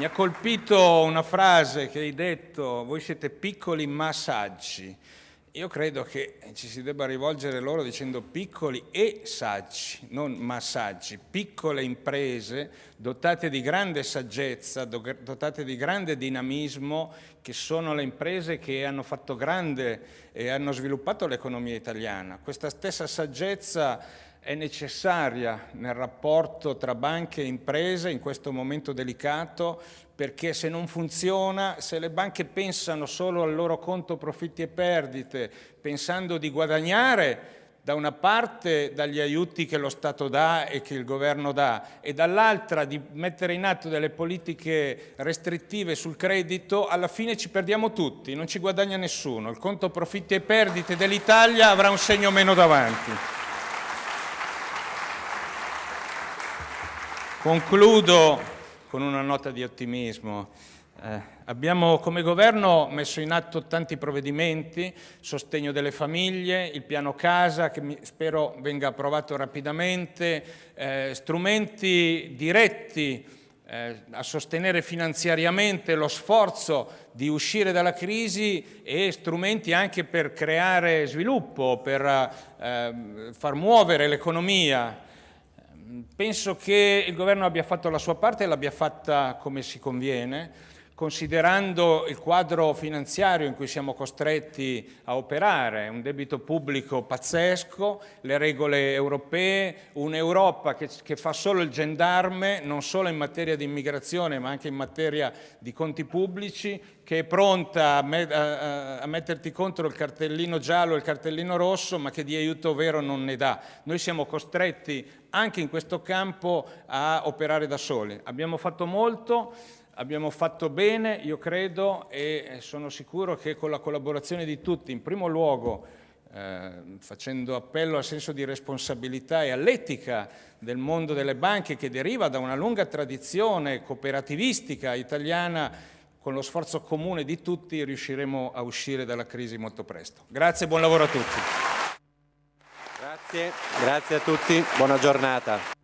Mi ha colpito una frase che hai detto: voi siete piccoli ma saggi. Io credo che ci si debba rivolgere loro dicendo piccoli e saggi, non ma saggi. Piccole imprese dotate di grande saggezza, dotate di grande dinamismo, che sono le imprese che hanno fatto grande e hanno sviluppato l'economia italiana. Questa stessa saggezza è necessaria nel rapporto tra banche e imprese in questo momento delicato, perché se non funziona, se le banche pensano solo al loro conto profitti e perdite, pensando di guadagnare da una parte dagli aiuti che lo Stato dà e che il governo dà, e dall'altra di mettere in atto delle politiche restrittive sul credito, alla fine ci perdiamo tutti, non ci guadagna nessuno. Il conto profitti e perdite dell'Italia avrà un segno meno davanti. Concludo con una nota di ottimismo. Abbiamo come governo messo in atto tanti provvedimenti: sostegno delle famiglie, il piano casa che spero venga approvato rapidamente, strumenti diretti a sostenere finanziariamente lo sforzo di uscire dalla crisi e strumenti anche per creare sviluppo, per far muovere l'economia. Penso che il governo abbia fatto la sua parte e l'abbia fatta come si conviene, considerando il quadro finanziario in cui siamo costretti a operare, un debito pubblico pazzesco, le regole europee, un'Europa che fa solo il gendarme, non solo in materia di immigrazione ma anche in materia di conti pubblici, che è pronta a metterti contro il cartellino giallo e il cartellino rosso, ma che di aiuto vero non ne dà. Noi siamo costretti anche in questo campo a operare da soli. Abbiamo fatto molto, abbiamo fatto bene, io credo, e sono sicuro che con la collaborazione di tutti, in primo luogo facendo appello al senso di responsabilità e all'etica del mondo delle banche, che deriva da una lunga tradizione cooperativistica italiana, con lo sforzo comune di tutti riusciremo a uscire dalla crisi molto presto. Grazie e buon lavoro a tutti. Grazie a tutti, buona giornata.